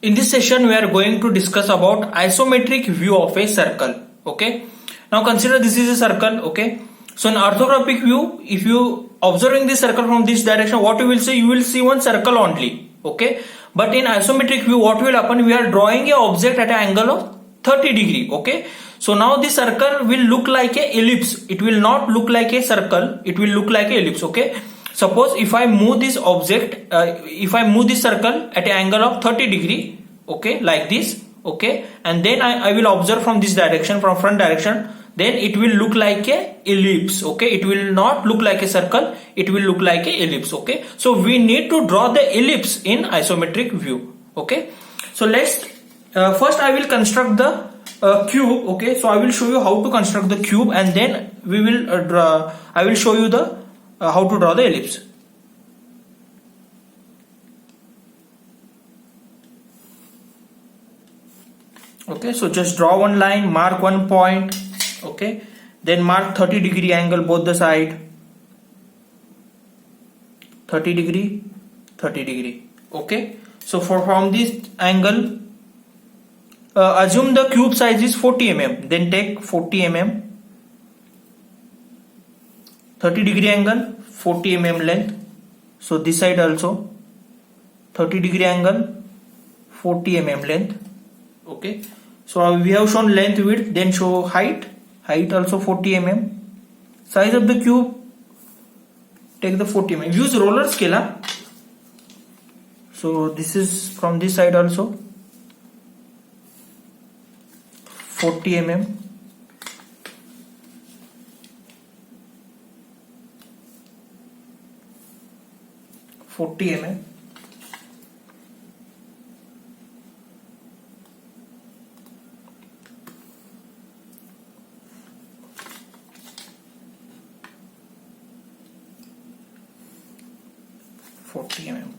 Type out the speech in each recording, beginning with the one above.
In this session, we are going to discuss about isometric view of a circle. Okay. Now consider this is a circle. Okay. So in orthographic view, if you observing this circle from this direction, what you will see? You will see one circle only. Okay. But in isometric view, what will happen? We are drawing a object at an angle of 30 degree. Okay. So now this circle will look like a ellipse. It will not look like a circle. It will look like a ellipse. Okay. Suppose if I move this object, if I move this circle at an angle of 30 degree, okay, like this, okay, and then I will observe from this direction, from front direction, then it will look like a ellipse, okay. It will not look like a circle, it will look like a ellipse, okay. So we need to draw the ellipse in isometric view, okay. So let's, first I will construct the cube, okay. So I will show you how to construct the cube, and then we will I will show you the how to draw the ellipse. Okay, so just draw one line, mark one point, okay, then mark 30 degree angle both the side, 30 degree, 30 degree, okay. So from this angle, assume the cube size is 40 mm, then take 40 mm, 30 degree angle, 40 mm length. So this side also 30 degree angle, 40 mm length, okay. So we have shown length, width, then show height also 40 mm. Size of the cube, take the 40 mm. Use roller scale. So this is from this side also 40 mm. mm.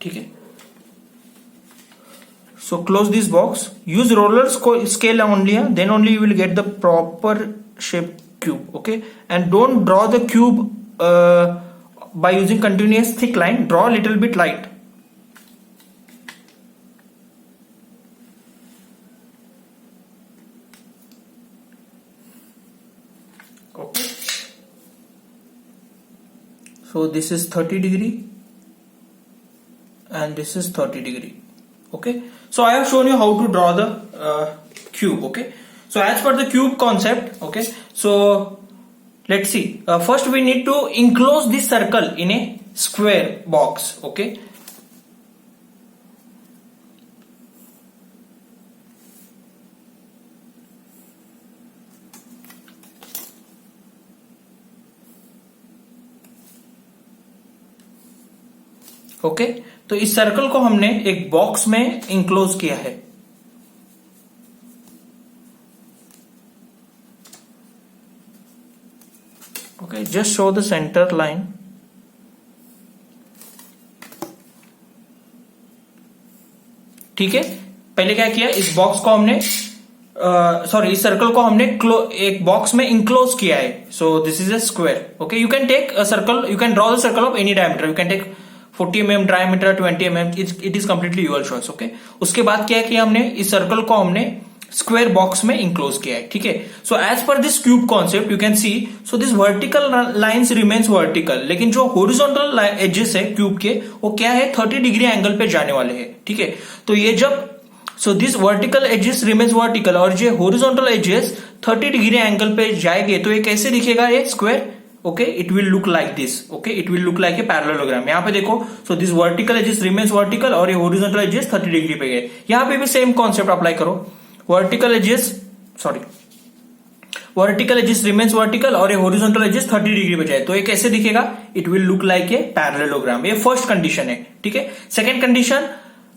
ठीक है. So close this box. Use roller scale only, then only you will get the proper shape cube. Okay, and don't draw the cube by using continuous thick line. Draw a little bit light. Okay. So this is 30 degree. And this is 30 degree. Okay, so I have shown you how to draw the cube. Okay, so as per the cube concept, okay, so let's see. First we need to enclose this circle in a square box. Okay, okay, तो इस circle को हमने एक box में enclose किया है. Okay, just show the centre line. ठीक है, पहले क्या किया, इस बॉक्स को हमने सॉरी इस सर्कल को हमने एक बॉक्स में इंक्लोज किया है. So this is a square. Okay, you can take a circle, you can draw the circle of any diameter. You can take 40 mm diameter, 20 mm, it is completely your choice. Okay, उसके बाद क्या किया हमने, इस circle को हमने square box में enclose किया है. ठीक है, so as per this cube concept you can see, so this vertical lines remains vertical, लेकिन जो हॉरिजॉन्टल एजेस है क्यूब के, वो क्या है, 30 डिग्री एंगल पे जाने वाले हैं. ठीक है, तो ये जब, so this vertical edges remains vertical, और जो हॉरिजॉन्टल एजेस 30 डिग्री एंगल पे जाएंगे, तो ये कैसे दिखेगा, ये square. Okay, it will look like this. Okay, it will look like a parallelogram. यहाँ पे देखो, so this vertical edges remains vertical और ये हॉरिजॉन्टल एजेस 30 डिग्री पे गए. यहाँ पे भी सेम कॉन्सेप्ट अप्लाई करो. वर्टिकल एजेस रिमेन्स वर्टिकल और ये हॉरिजॉन्टल एजेस 30 डिग्री पे जाए, तो ये कैसे दिखेगा, it will look like a parallelogram. ये फर्स्ट कंडीशन है. ठीक है, सेकेंड कंडीशन,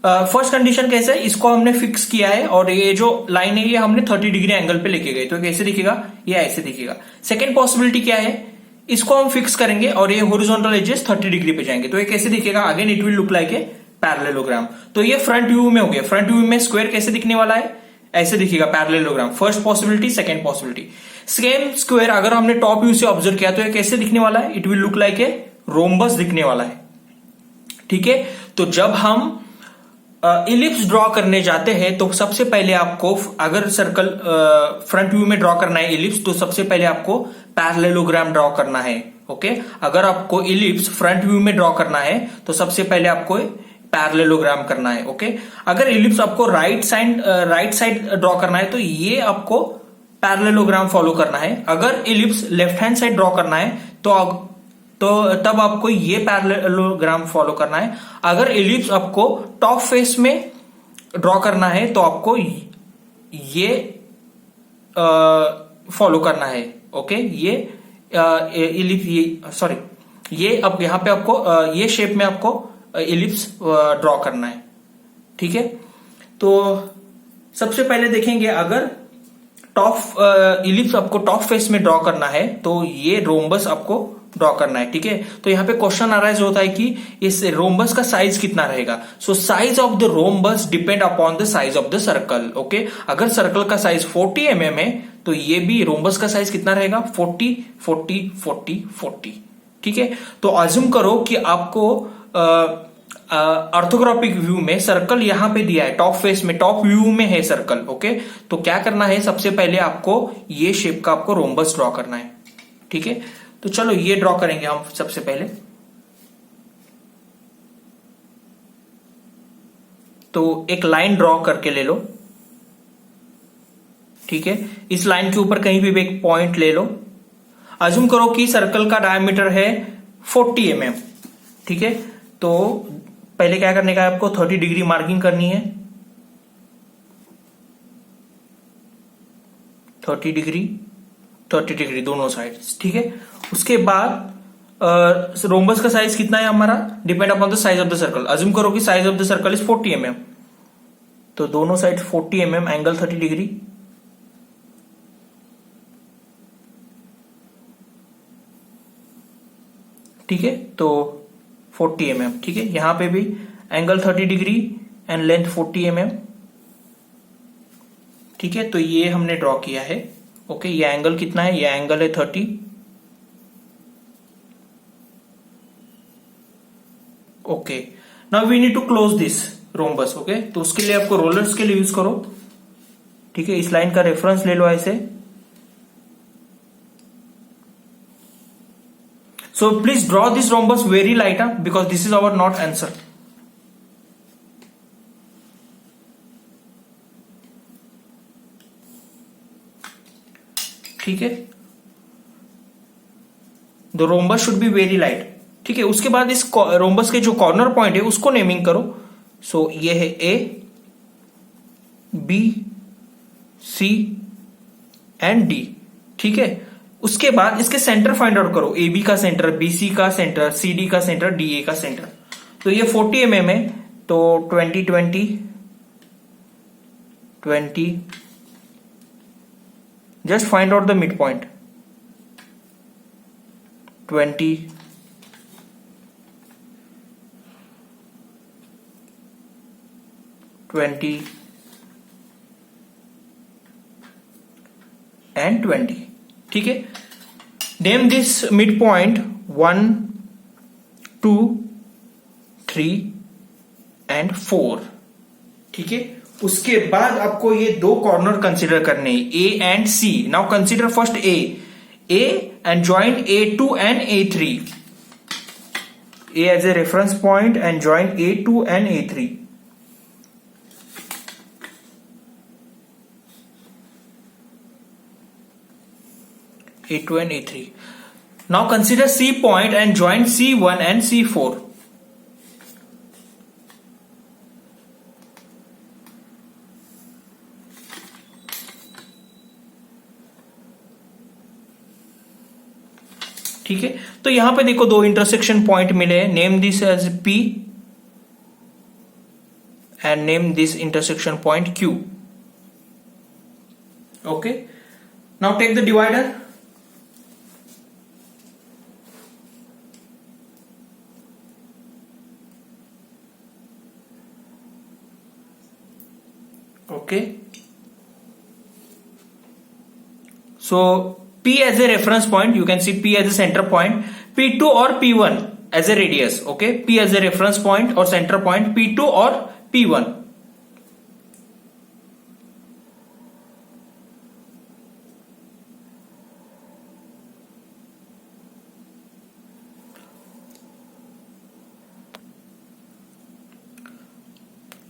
फर्स्ट कंडीशन कैसे है, इसको हमने फिक्स किया है और ये जो लाइन है ये हमने 30 डिग्री एंगल पे लेके गए, तो कैसे दिखेगा, ये ऐसे दिखेगा. सेकेंड पॉसिबिलिटी क्या है, इसको हम फिक्स करेंगे और ये हॉरिजॉन्टल एजेस 30 डिग्री पे जाएंगे, तो ये कैसे दिखेगा, again it will look like a parallelogram. तो ये फ्रंट व्यू में हो गया. फ्रंट व्यू में स्क्वायर कैसे दिखने वाला है, ऐसे दिखेगा parallelogram. First possibility, second possibility. Same square अगर हमने टॉप व्यू से ऑब्जर्व किया तो ये कैसे दिखने वाला है, it will look like a rhombus दिखने वाला है. ठीक है, तो जब हम इलिप्स ड्रॉ करने जाते हैं तो सबसे पहले आपको, अगर सर्कल फ्रंट व्यू में ड्रॉ करना है इलिप्स, तो सबसे पहले आपको पैरेललोग्राम ड्रॉ करना है। ओके, अगर आपको इलिप्स फ्रंट व्यू में ड्रॉ करना है तो सबसे पहले आपको पैरेललोग्राम करना है। ओके, अगर इलिप्स आपको राइट साइड ड्रॉ करना है तो ये आपको पैरेललोग्राम फॉलो करना है। अगर ellipse left hand side draw करना है तो तब आपको ये पैरेललोग्राम फॉलो करना है। अगर इलिप्स आपको टॉप फेस में ड्रॉ करना है तो आपको ये फॉलो करना है। ओके, ये इलिप्स, ये अब यहां पे आपको ये शेप में आपको इलिप्स ड्रॉ करना है। ठीक है, तो सबसे पहले देखेंगे, अगर इलिप्स आपको टॉप फेस में ड्रॉ करना है तो ये रोम्बस आपको ड्रॉ करना है। ठीक है, तो यहां पे क्वेश्चन अराइज होता है कि इस रोम्बस का साइज कितना रहेगा। So size of the rhombus depend upon the size of the circle. Okay, अगर सर्कल का साइज 40 mm है तो ये भी रोम्बस का साइज कितना रहेगा, 40 40 40 40। ठीक है, तो अज्यूम करो कि आपको ऑर्थोग्राफिक व्यू में सर्कल यहां पे दिया है, टॉप फेस में, टॉप व्यू में है सर्कल। ओके, तो क्या करना है, सबसे पहले आपको ये शेप का आपको रोम्बस ड्रॉ करना है। ठीक है, तो चलो ये ड्रॉ करेंगे हम सबसे पहले। तो एक लाइन ड्रॉ करके ले लो। ठीक है, इस लाइन के ऊपर कहीं भी एक पॉइंट ले लो। अज्यूम करो कि सर्कल का डायमीटर है 40 mm। ठीक है, तो पहले क्या करने का है, आपको 30 डिग्री मार्किंग करनी है। 30 डिग्री दोनों साइड्स। ठीक है, उसके बाद रोम्बस का साइज कितना है हमारा, depend upon the size of the circle. Assume करो कि size of the circle is 40 mm, तो दोनों साइड 40 mm, एंगल 30 डिग्री। ठीक है, तो 40 mm। ठीक है, यहां पे भी angle 30 degree and length 40 mm। ठीक है, तो ये हमने ड्रॉ किया है। ओके, ये एंगल कितना है, ये एंगल है 30। Okay, now we need to close this rhombus. Okay, तो उसके लिए आपको रोलर स्केल यूज करो। ठीक है, इस लाइन का रेफरेंस ले लो ऐसे। So please draw this rhombus very light, because this is our not answer. ठीक है, the rhombus should be very light. ठीक है, उसके बाद इस रोम्बस के जो कॉर्नर पॉइंट है उसको नेमिंग करो। सो ये है ए, बी, सी एंड डी। ठीक है, उसके बाद इसके सेंटर फाइंड आउट करो, ए बी का सेंटर, बी सी का सेंटर, सी डी का सेंटर, डी ए का सेंटर। तो ये 40 mm है, तो 20 20 20, just find out the midpoint, 20 20 and 20। ठीक है, name this mid point 1 2 3 and 4। ठीक है, उसके बाद आपको ये दो कॉर्नर कंसिडर करने, A and C. Now consider first A and join A2 and A3। A as a reference point and join A2 and A3। A2 and A3। Now consider C point and join C1 and C4। ठीक है, तो यहां पे देखो दो intersection point मिले हैं। Name this edge P and name this intersection point Q। Okay, now take the divider. Okay, so P as a reference point, you can see P as a center point, P2 or P1 as a radius। okay, P as a reference point or center point, P2 or P1.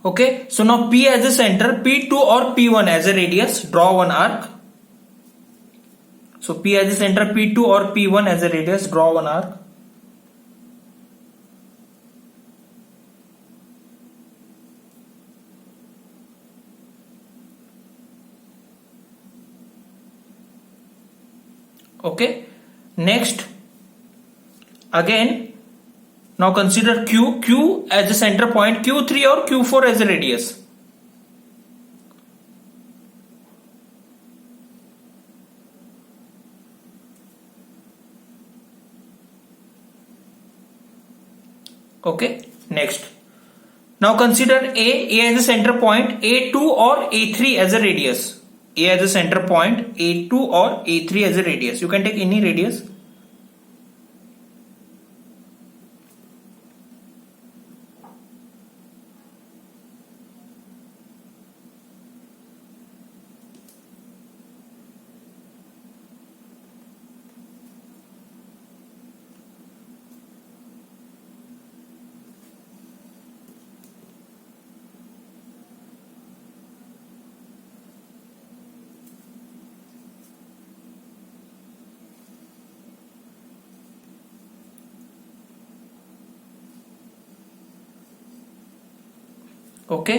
Okay, so now P as a center, P2 or P1 as a radius, draw one arc. So P as a center, P2 or P1 as a radius, draw one arc. Okay, next again, now consider Q as a center point, Q3 or Q4 as a radius. Okay, next. Now consider A as a center point, A2 or A3 as a radius. A as a center point, A2 or A3 as a radius. You can take any radius. Okay,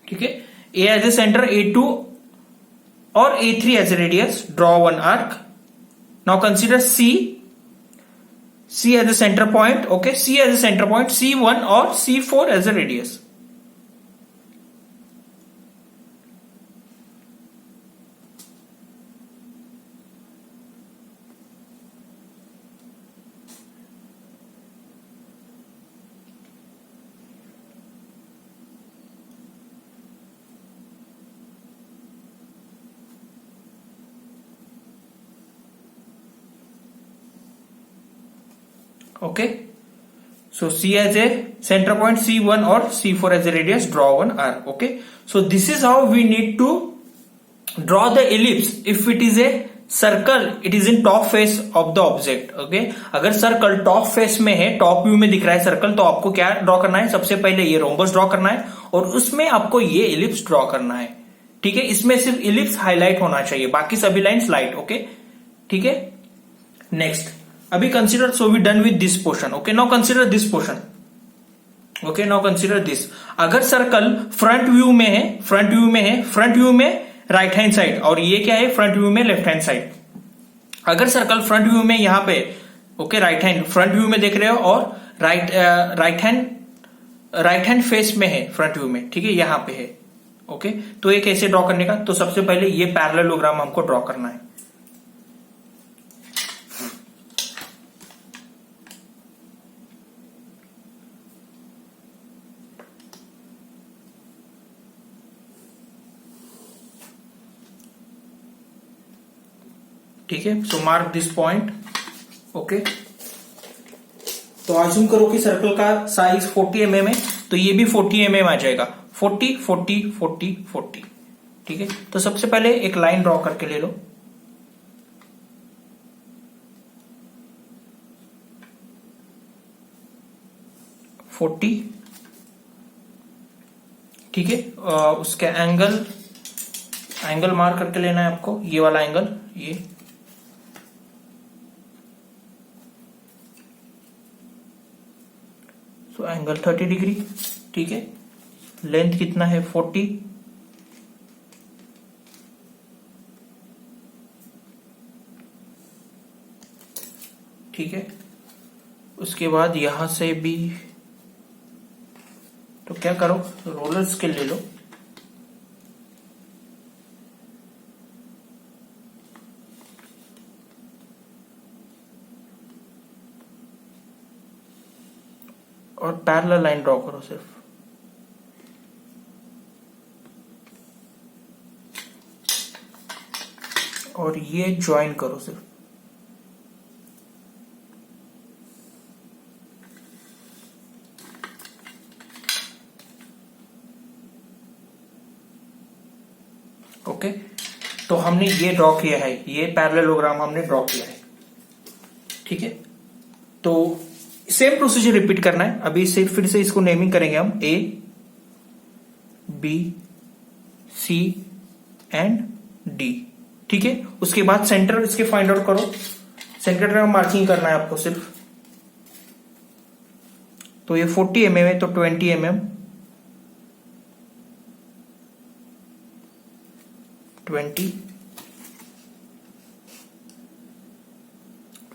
ठीक है. A as a center, A2 or A3 as a radius, draw one arc. Now consider C as a center point. Okay, C as a center point, C1 or C4 as a radius. Okay, so C as a center point, C1 or C4 as a radius, draw one arc. Okay, so this is how we need to draw the ellipse. If it is a circle, it is in top face of the object. Okay, अगर circle top face में है, top view में दिख रहा है circle, तो आपको क्या ड्रॉ करना है? सबसे पहले ये रोम्बस ड्रॉ करना है और उसमें आपको ये इलिप्स ड्रॉ करना है. ठीक है, इसमें सिर्फ इलिप्स हाईलाइट होना चाहिए, बाकी सभी लाइंस लाइट. ओके, ठीक है. नेक्स्ट, अभी consider, so we done with this portion. Okay, now consider this portion. Okay, now consider this. अगर सर्कल फ्रंट व्यू में है, फ्रंट व्यू में राइट हैंड साइड, और ये क्या है? फ्रंट व्यू में लेफ्ट हैंड साइड. अगर सर्कल फ्रंट व्यू में यहां पे, okay, right hand front view में देख रहे हो और राइट हैंड फेस में है फ्रंट व्यू में, ठीक है, यहां पे है. ओके, तो ये कैसे ड्रॉ करने का? तो सबसे पहले ये पैरेललोग्राम हमको ड्रॉ करना है. ठीक है, सो मार्क दिस पॉइंट. ओके, तो अज्यूम करो कि सर्कल का साइज 40 mm है, तो ये भी 40 mm आ जाएगा. 40 40 40 40. ठीक है, तो सबसे पहले एक लाइन ड्रॉ करके ले लो. ठीक है, उसके एंगल मार्क करके लेना है आपको, ये वाला एंगल, ये. तो एंगल 30 डिग्री. ठीक है, लेंथ कितना है? 40. ठीक है, उसके बाद यहां से भी, तो क्या करो, रोलर स्केल ले लो. और पैरेलल लाइन ड्रॉ करो सिर्फ. और ये ज्वाइन करो सिर्फ. ओके, तो हमने ये ड्रॉ किया है, ये पैरेललोग्राम हमने ड्रॉ किया है, ठीक है। तो सेम प्रोसीजर रिपीट करना है। अभी से फिर से इसको नेमिंग करेंगे हम, A B C and D, ठीक है। उसके बाद सेंटर इसके फाइंड आउट करो, सेंटर का मार्किंग करना है आपको सिर्फ। तो ये 40 mm है, तो 20 mm 20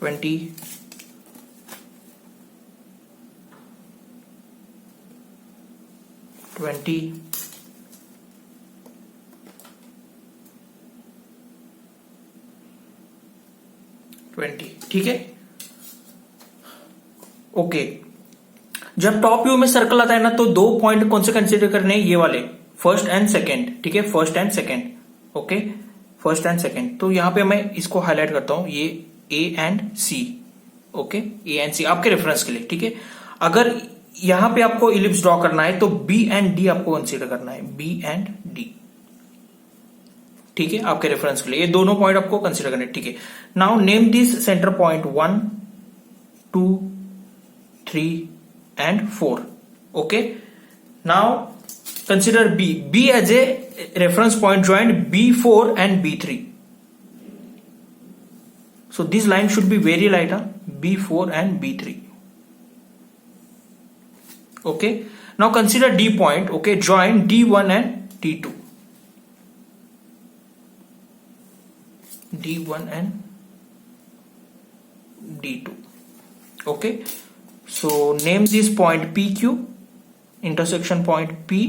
20 20 20, ठीक है। ओके, जब टॉप व्यू में सर्कल आता है ना, तो दो पॉइंट कौन से कंसीडर करने हैं, ये वाले, फर्स्ट एंड सेकंड, ठीक है, first and second, okay, first and second. तो यहां पे मैं इसको हाईलाइट करता हूं, ये A and C, okay, A and C आपके रेफरेंस के लिए, ठीक है। अगर यहां पे आपको इलिप्स ड्रॉ करना है तो बी एंड डी आपको कंसीडर करना है, बी एंड डी, ठीक है, आपके रेफरेंस के लिए ये दोनों पॉइंट आपको कंसीडर करने, ठीक है। Now name this centre point 1 2 3 and 4, okay. Now consider B as a reference point joined B4 and B3. So this line should be very light, B4 and B3, okay. Now consider D point, okay, join D1 and D2, D1 and D2, okay. So name this point PQ, intersection point P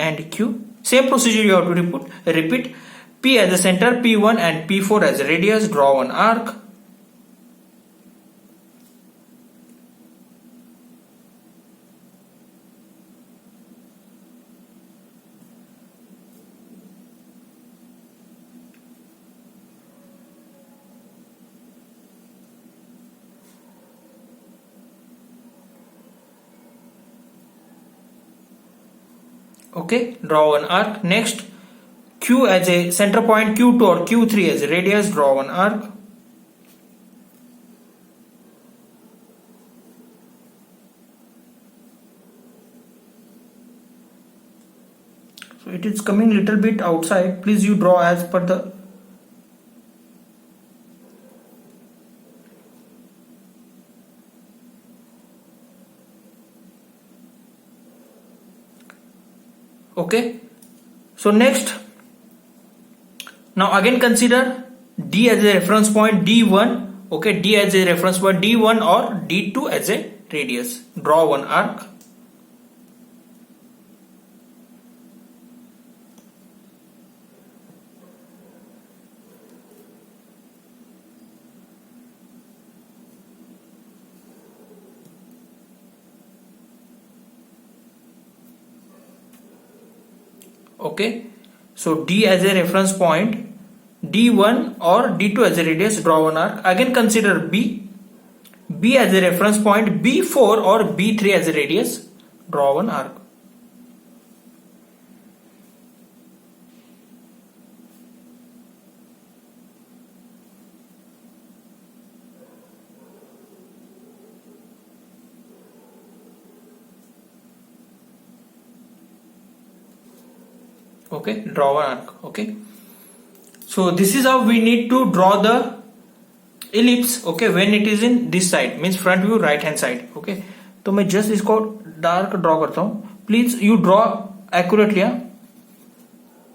and Q. Same procedure you have to repeat. P as a center, P1 and P4 as a radius. Draw one arc. Okay, draw one arc. Next, Q as a center point, Q2 or Q3 as a radius. Draw one arc. So it is coming little bit outside. Please you draw as per the. Okay, so next, now again consider D as a reference point, D1, okay, D as a reference point, D1 or D2 as a radius. Draw one arc. Okay, so D as a reference point, D1 or D2 as a radius. Draw one arc. Again consider B as a reference point, B4 or B3 as a radius. Draw one arc. Okay, draw one arc. Okay, so this is how we need to draw the ellipse, okay, when it is in this side, means front view, right hand side, okay. तो मैं just इसको dark draw करता हूं, please you draw accurately,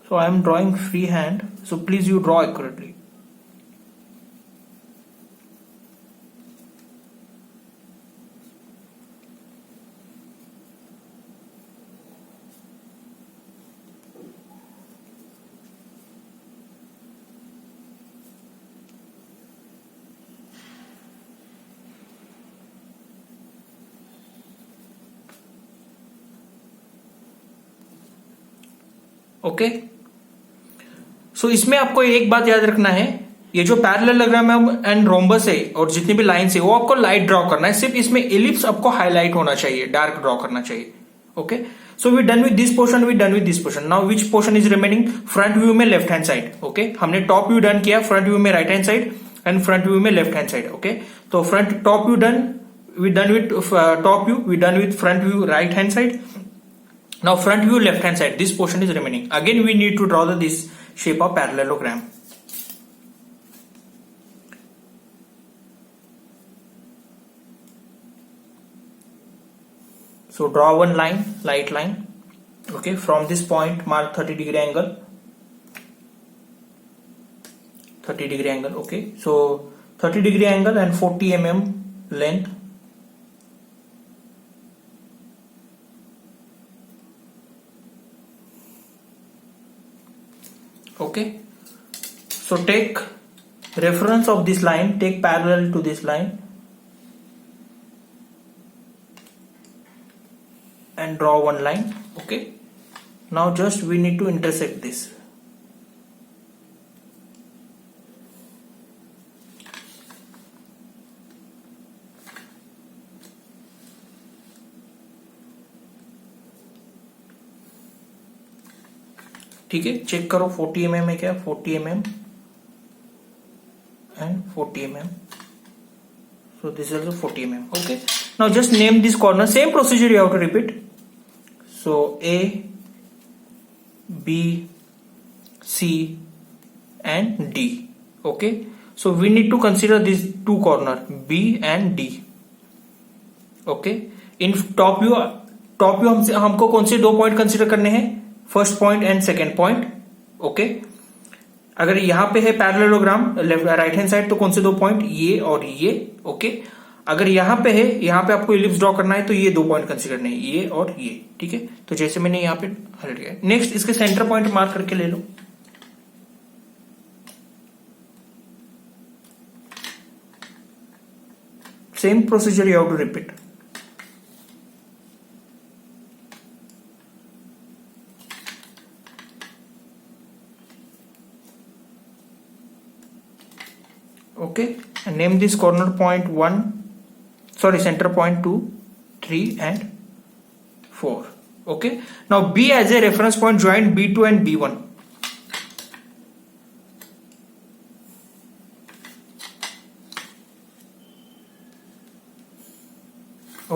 so I am drawing free hand, so please you draw accurately. Okay, so इसमें आपको एक बात याद रखना है, ये जो पैरेललोग्राम एंड रोम्बस है और जितनी भी लाइंस है वो आपको लाइट ड्रॉ करना है, सिर्फ इसमें एलिप्स आपको हाईलाइट होना चाहिए, डार्क ड्रॉ करना चाहिए. Okay, So we done with this portion, we done with this portion. Now which portion is remaining? Front view में लेफ्ट हैंड साइड. ओके, हमने टॉप व्यू डन किया, फ्रंट व्यू में right hand side and front view में left hand side. Okay, तो front top view done, we done with top view, we done with front view right hand side. Now front view left hand side, this portion is remaining. Again we need to draw this shape of parallelogram. So draw one line, light line. Okay, from this point mark 30-degree angle. 30-degree angle. Okay, so 30-degree angle and 40 mm length. Okay, so take reference of this line, take parallel to this line and draw one line. Okay, now just we need to intersect this. ठीक है, check करो 40 mm है क्या, 40 mm and 40 mm. So this is also 40 mm. Okay, now just name this corner. Same procedure you have to repeat. So A, B, C and D. Okay, so we need to consider these two corner B and D. Okay, in top view हमको कौन से दो point consider करने हैं? First point and second point. Okay, अगर यहां पे है parallelogram left right hand side तो कौन से दो पॉइंट? ये और ये. ओके, अगर यहां पे है, यहां पे आपको इलिप्स ड्रॉ करना है तो ये दो पॉइंट कंसीडर करने हैं, ये और ये. ठीक है, तो जैसे मैंने यहां पे हाईलाइट किया. नेक्स्ट इसके सेंटर पॉइंट मार्क करके ले लो. Same procedure you have to repeat. Okay, and name this corner point 1, sorry, center point 2, 3 and 4. Okay, now B as a reference point, join B2 and B1.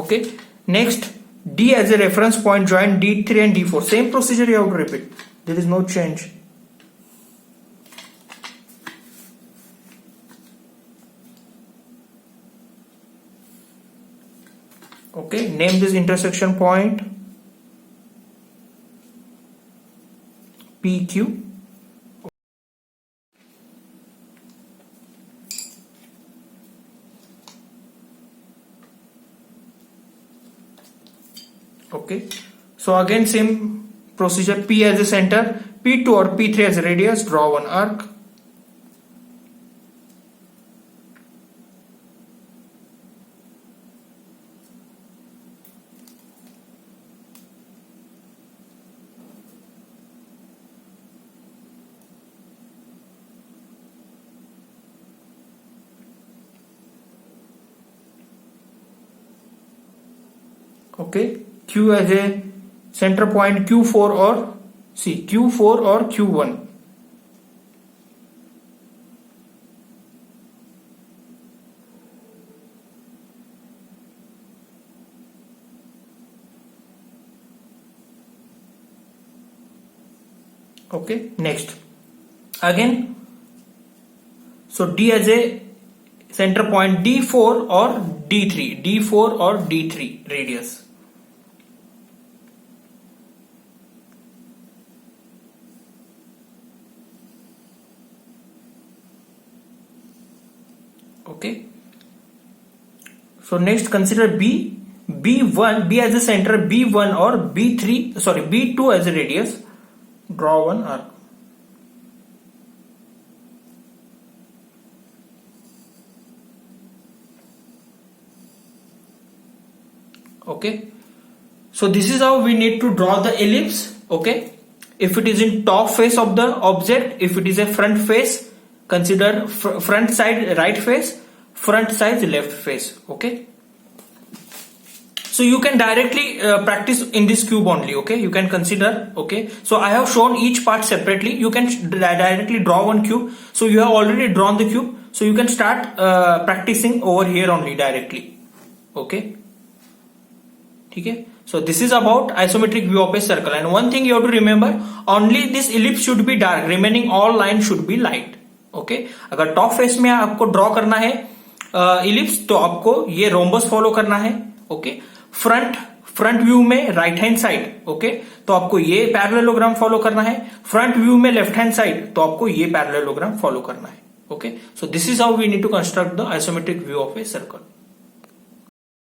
Okay, next D as a reference point, join D3 and D4. Same procedure you have to repeat, there is no change. Okay, name this intersection point PQ. Okay, so again same procedure, P as a center, P2 or P3 as a radius, draw one arc. Okay, Q as a center point, Q4 or Q4 or Q1. Okay, next again, so D as a center point, D4 or D3, D4 or D3 radius. Okay, so next consider B1, B as a center, B1 or B3, sorry, B2 as a radius, draw one arc. Okay, so this is how we need to draw the ellipse. Okay, if it is in top face of the object, if it is a front face, consider front side right face, front side left face. Okay, So you can directly practice in this cube only. Okay, you can consider. Okay, so I have shown each part separately. You can directly draw one cube. So you have already drawn the cube, so you can start practicing over here only directly. Okay, ठीक है. So this is about isometric view of a circle, and one thing you have to remember, only this ellipse should be dark, remaining all lines should be light. Okay, अगर top face में आपको draw करना है ellipse तो आपको ये rhombus follow करना है. ओके, फ्रंट व्यू में राइट हैंड साइड, ओके, तो आपको ये पैरेललोग्राम फॉलो करना है. फ्रंट व्यू में लेफ्ट हैंड साइड तो आपको ये पैरेललोग्राम फॉलो करना है. Okay, so this is how we need to construct the isometric view of a circle.